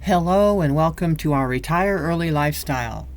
Hello and welcome to our Retire Early lifestyle.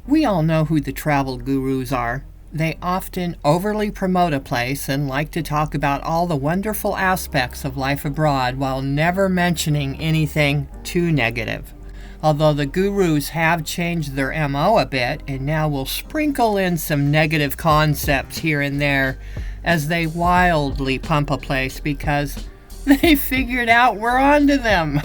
We all know who the travel gurus are. They often overly promote a place and like to talk about all the wonderful aspects of life abroad while never mentioning anything too negative. Although the gurus have changed their MO a bit and now will sprinkle in some negative concepts here and there as they wildly pump a place because they figured out we're onto them.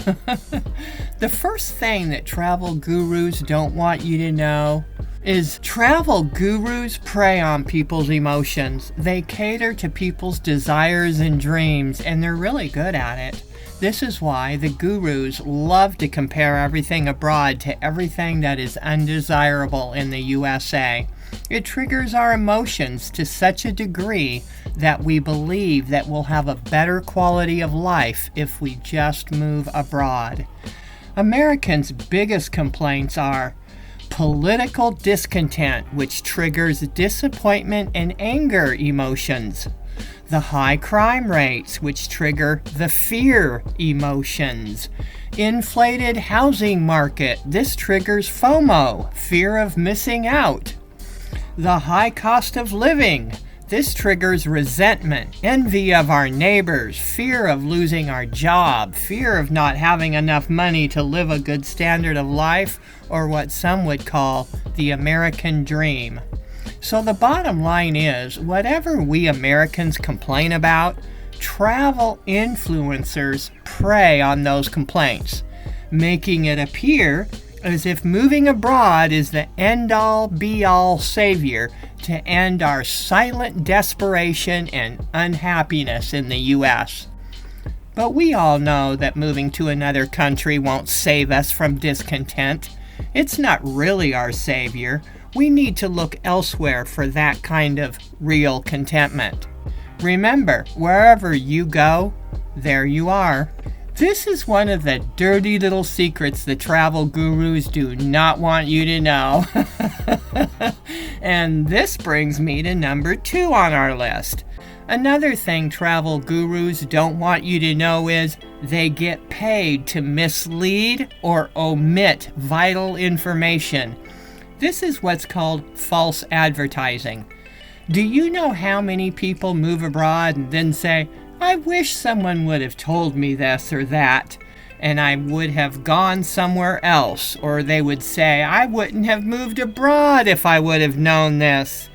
The first thing that travel gurus don't want you to know is travel gurus prey on people's emotions. They cater to people's desires and dreams, and they're really good at it. This is why the gurus love to compare everything abroad to everything that is undesirable in the USA. It triggers our emotions to such a degree that we believe that we'll have a better quality of life if we just move abroad. Americans' biggest complaints are political discontent, which triggers disappointment and anger emotions. The high crime rates, which trigger the fear emotions. Inflated housing market, this triggers FOMO, fear of missing out. The high cost of living, this triggers resentment, envy of our neighbors, fear of losing our job, fear of not having enough money to live a good standard of life, or what some would call the American dream. So the bottom line is, whatever we Americans complain about, travel influencers prey on those complaints, making it appear as if moving abroad is the end-all, be-all savior to end our silent desperation and unhappiness in the U.S. But we all know that moving to another country won't save us from discontent. It's not really our savior. We need to look elsewhere for that kind of real contentment. Remember, wherever you go, there you are. This is one of the dirty little secrets the travel gurus do not want you to know. And this brings me to number 2 on our list. Another thing travel gurus don't want you to know is they get paid to mislead or omit vital information. This is what's called false advertising. Do you know how many people move abroad and then say, I wish someone would have told me this or that, and I would have gone somewhere else, or they would say, I wouldn't have moved abroad if I would have known this.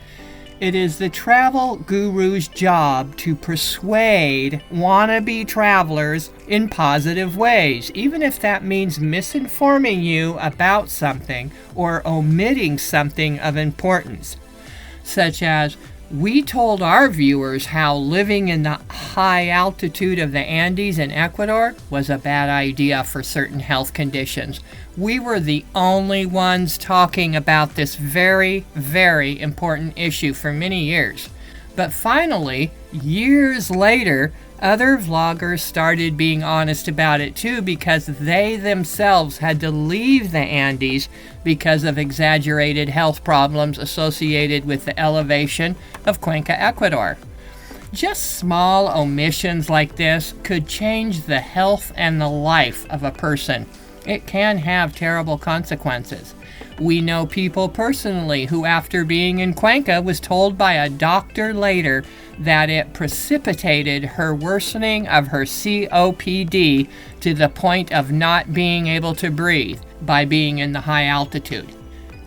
It is the travel guru's job to persuade wannabe travelers in positive ways, even if that means misinforming you about something or omitting something of importance, such as, we told our viewers how living in the high altitude of the Andes in Ecuador was a bad idea for certain health conditions. We were the only ones talking about this very, very important issue for many years. But finally, years later, other vloggers started being honest about it too because they themselves had to leave the Andes because of exaggerated health problems associated with the elevation of Cuenca, Ecuador. Just small omissions like this could change the health and the life of a person. It can have terrible consequences. We know people personally who, after being in Cuenca, was told by a doctor later that it precipitated her worsening of her COPD to the point of not being able to breathe by being in the high altitude.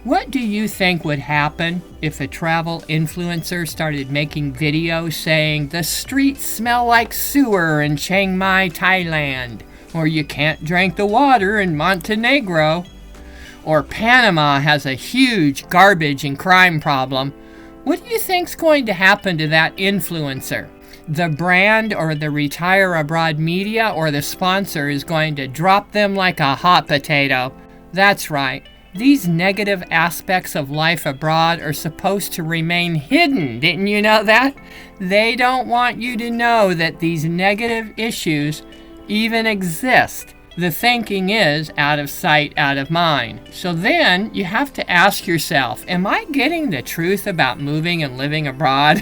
What do you think would happen if a travel influencer started making videos saying the streets smell like sewer in Chiang Mai, Thailand, or you can't drink the water in Montenegro, or Panama has a huge garbage and crime problem? What do you think's going to happen to that influencer? The brand or the Retire Abroad media or the sponsor is going to drop them like a hot potato. That's right. These negative aspects of life abroad are supposed to remain hidden. Didn't you know that? They don't want you to know that these negative issues even exist. The thinking is out of sight, out of mind. So then you have to ask yourself, am I getting the truth about moving and living abroad?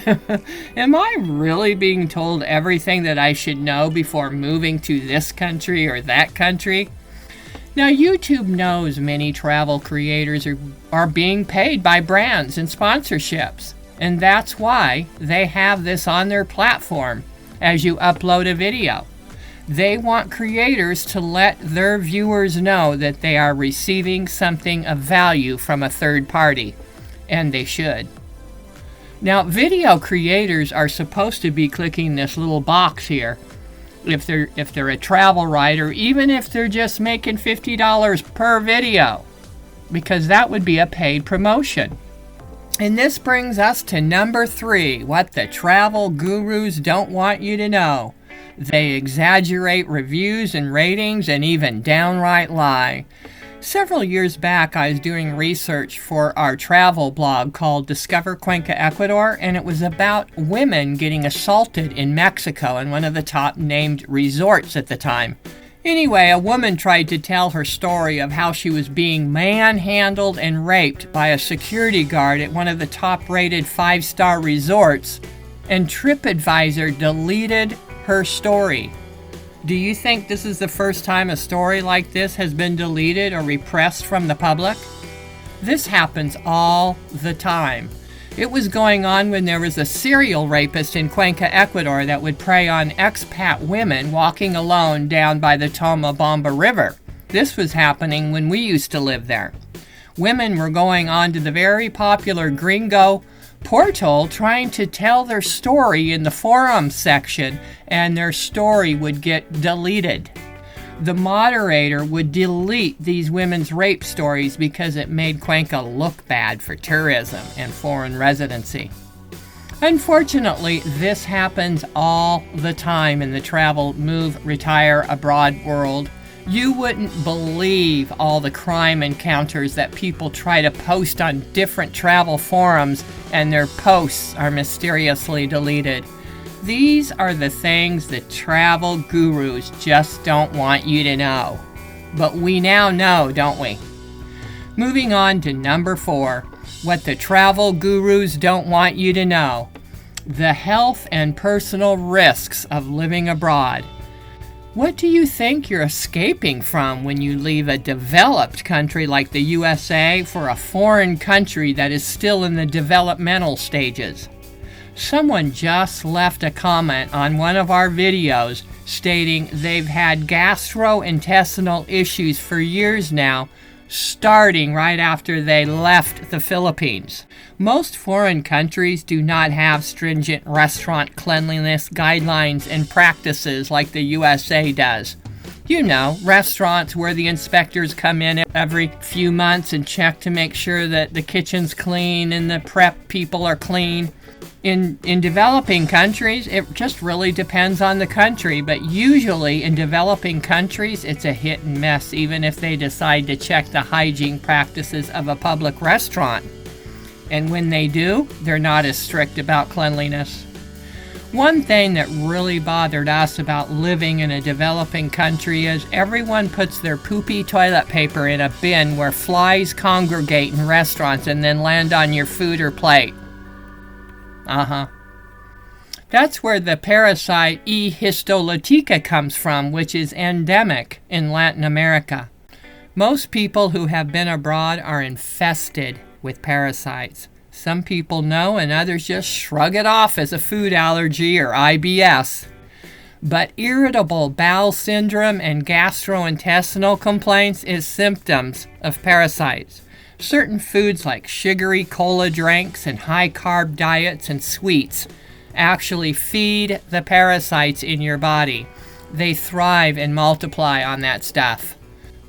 Am I really being told everything that I should know before moving to this country or that country? Now, YouTube knows many travel creators are being paid by brands and sponsorships, and that's why they have this on their platform as you upload a video. They want creators to let their viewers know that they are receiving something of value from a third party, and they should. Now, video creators are supposed to be clicking this little box here if they're a travel writer, even if they're just making $50 per video, because that would be a paid promotion. And this brings us to number 3, what the travel gurus don't want you to know. They exaggerate reviews and ratings and even downright lie. Several years back, I was doing research for our travel blog called Discover Cuenca, Ecuador, and it was about women getting assaulted in Mexico in one of the top named resorts at the time. Anyway, a woman tried to tell her story of how she was being manhandled and raped by a security guard at one of the top-rated 5-star resorts, and TripAdvisor deleted her story. Do you think this is the first time a story like this has been deleted or repressed from the public? This happens all the time. It was going on when there was a serial rapist in Cuenca, Ecuador that would prey on expat women walking alone down by the Tomabamba River. This was happening when we used to live there. Women were going on to the very popular Gringo portal trying to tell their story in the forum section, and their story would get deleted. The moderator would delete these women's rape stories because it made Cuenca look bad for tourism and foreign residency. Unfortunately, this happens all the time in the travel, move, retire abroad world. You wouldn't believe all the crime encounters that people try to post on different travel forums, and their posts are mysteriously deleted. These are the things that travel gurus just don't want you to know. But we now know, don't we? Moving on to number 4, what the travel gurus don't want you to know. The health and personal risks of living abroad. What do you think you're escaping from when you leave a developed country like the USA for a foreign country that is still in the developmental stages? Someone just left a comment on one of our videos stating they've had gastrointestinal issues for years now, starting right after they left the Philippines. Most foreign countries do not have stringent restaurant cleanliness guidelines and practices like the USA does. You know, restaurants where the inspectors come in every few months and check to make sure that the kitchen's clean and the prep people are clean. In developing countries, it just really depends on the country, but usually in developing countries, it's a hit and miss, even if they decide to check the hygiene practices of a public restaurant. And when they do, they're not as strict about cleanliness. One thing that really bothered us about living in a developing country is everyone puts their poopy toilet paper in a bin where flies congregate in restaurants and then land on your food or plate. That's where the parasite E. histolytica comes from, which is endemic in Latin America. Most people who have been abroad are infested with parasites. Some people know and others just shrug it off as a food allergy or IBS. But irritable bowel syndrome and gastrointestinal complaints is symptoms of parasites. Certain foods like sugary cola drinks and high-carb diets and sweets actually feed the parasites in your body. They thrive and multiply on that stuff.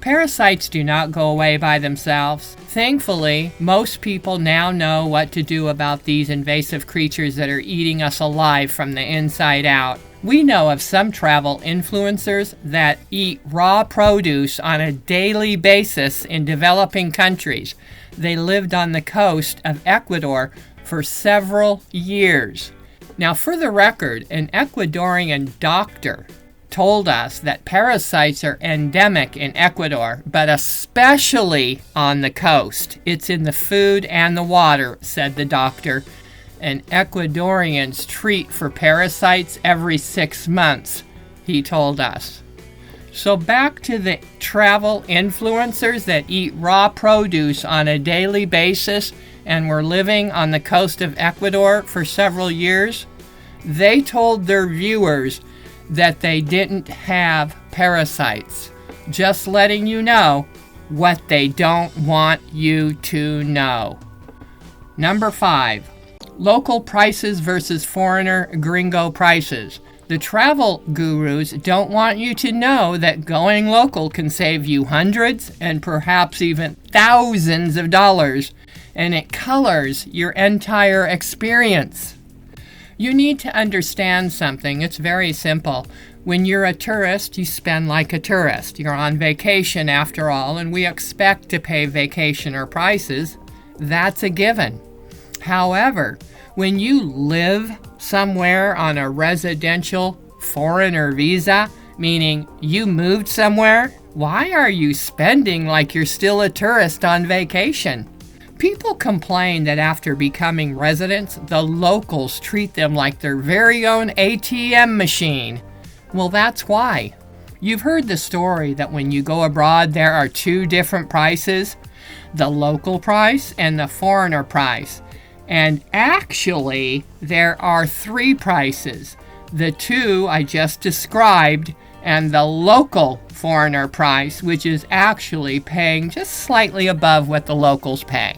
Parasites do not go away by themselves. Thankfully, most people now know what to do about these invasive creatures that are eating us alive from the inside out. We know of some travel influencers that eat raw produce on a daily basis in developing countries. They lived on the coast of Ecuador for several years. Now, for the record, an Ecuadorian doctor told us that parasites are endemic in Ecuador, but especially on the coast. It's in the food and the water, said the doctor. And Ecuadorians treat for parasites every 6 months, he told us. So back to the travel influencers that eat raw produce on a daily basis and were living on the coast of Ecuador for several years. They told their viewers that they didn't have parasites. Just letting you know what they don't want you to know. Number 5, local prices versus foreigner gringo prices. The travel gurus don't want you to know that going local can save you hundreds and perhaps even thousands of dollars, and it colors your entire experience. You need to understand something. It's very simple. When you're a tourist, you spend like a tourist. You're on vacation after all, and we expect to pay vacationer prices. That's a given. However, when you live somewhere on a residential foreigner visa, meaning you moved somewhere, why are you spending like you're still a tourist on vacation? People complain that after becoming residents, the locals treat them like their very own ATM machine. Well, that's why. You've heard the story that when you go abroad, there are 2 different prices, the local price and the foreigner price. And actually, there are 3 prices. The 2 I just described and the local foreigner price, which is actually paying just slightly above what the locals pay.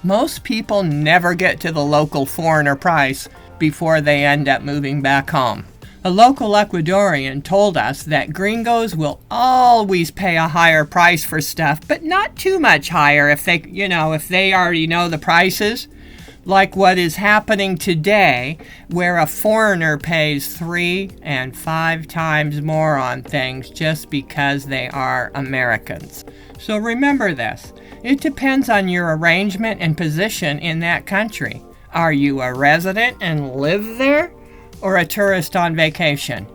Most people never get to the local foreigner price before they end up moving back home. A local Ecuadorian told us that gringos will always pay a higher price for stuff, but not too much higher if they already know the prices. Like what is happening today, where a foreigner pays 3 and 5 times more on things just because they are Americans. So remember this. It depends on your arrangement and position in that country. Are you a resident and live there, or a tourist on vacation?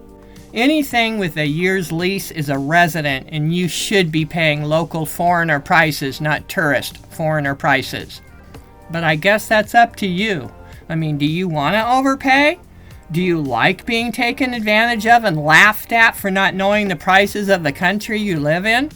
Anything with a year's lease is a resident, and you should be paying local foreigner prices, not tourist foreigner prices. But I guess that's up to you. I mean, do you want to overpay? Do you like being taken advantage of and laughed at for not knowing the prices of the country you live in?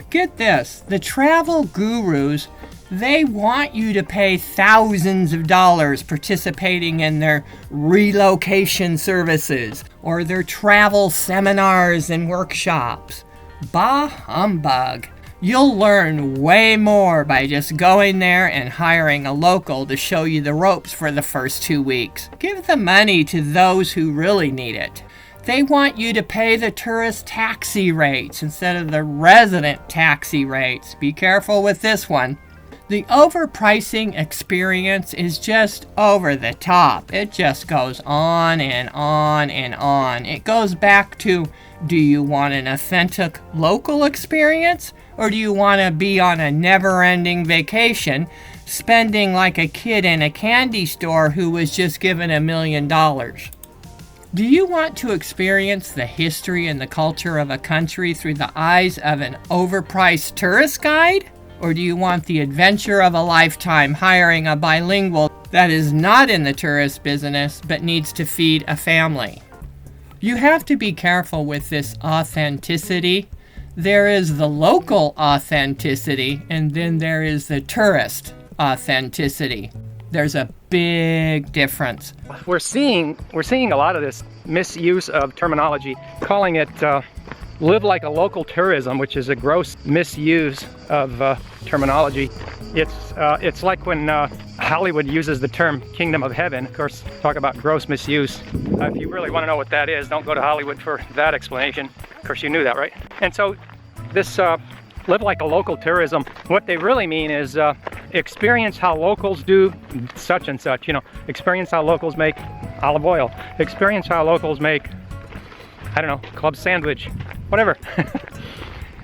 Get this, the travel gurus, they want you to pay thousands of dollars participating in their relocation services or their travel seminars and workshops. Bah humbug. You'll learn way more by just going there and hiring a local to show you the ropes for the first 2 weeks. Give the money to those who really need it. They want you to pay the tourist taxi rates instead of the resident taxi rates. Be careful with this one. The overpricing experience is just over the top. It just goes on and on and on. It goes back to, do you want an authentic local experience? Or do you want to be on a never-ending vacation, spending like a kid in a candy store who was just given $1 million? Do you want to experience the history and the culture of a country through the eyes of an overpriced tourist guide? Or do you want the adventure of a lifetime hiring a bilingual that is not in the tourist business but needs to feed a family? You have to be careful with this authenticity. There is the local authenticity, and then there is the tourist authenticity. There's a big difference. We're seeing a lot of this misuse of terminology, calling it live like a local tourism, which is a gross misuse of terminology. It's like when Hollywood uses the term kingdom of heaven. Of course, talk about gross misuse. If you really want to know what that is, don't go to Hollywood for that explanation. Of course, you knew that, right? And so this live like a local tourism, what they really mean is experience how locals do such and such. Experience how locals make olive oil. Experience how locals make, I don't know, club sandwich, whatever.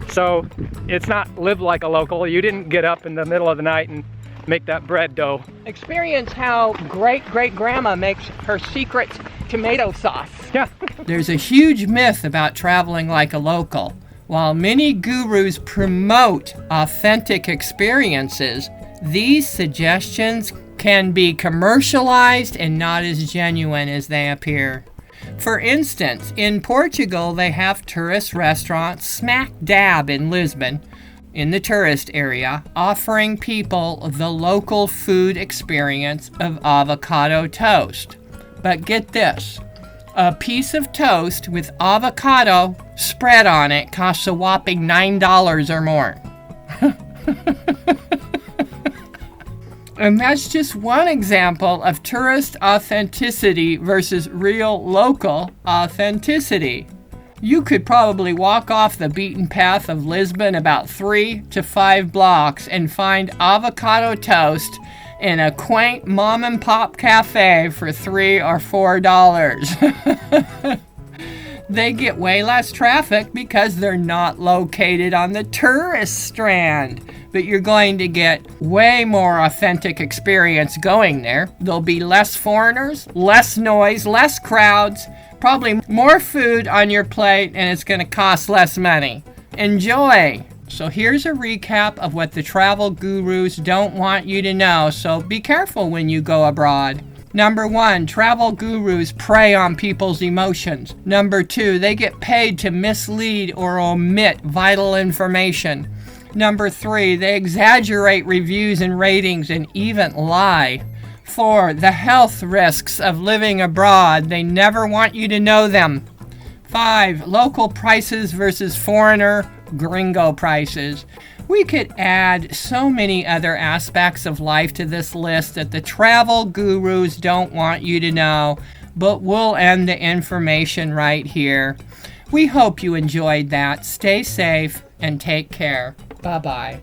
So it's not live like a local. You didn't get up in the middle of the night and make that bread dough. Experience how great-great-grandma makes her secret tomato sauce. Yeah. There's a huge myth about traveling like a local. While many gurus promote authentic experiences, these suggestions can be commercialized and not as genuine as they appear. For instance, in Portugal, they have tourist restaurants smack dab in Lisbon, in the tourist area, offering people the local food experience of avocado toast. But get this, a piece of toast with avocado spread on it costs a whopping $9 or more. And that's just one example of tourist authenticity versus real local authenticity. You could probably walk off the beaten path of Lisbon about 3 to 5 blocks and find avocado toast in a quaint mom and pop cafe for $3 or $4. They get way less traffic because they're not located on the tourist strand. But you're going to get way more authentic experience going there. There'll be less foreigners, less noise, less crowds, probably more food on your plate, and it's going to cost less money. Enjoy! So here's a recap of what the travel gurus don't want you to know, so be careful when you go abroad. Number 1, travel gurus prey on people's emotions. Number 2, they get paid to mislead or omit vital information. Number 3, they exaggerate reviews and ratings and even lie. 4, the health risks of living abroad. They never want you to know them. 5, local prices versus foreigner gringo prices. We could add so many other aspects of life to this list that the travel gurus don't want you to know, but we'll end the information right here. We hope you enjoyed that. Stay safe and take care. Bye-bye.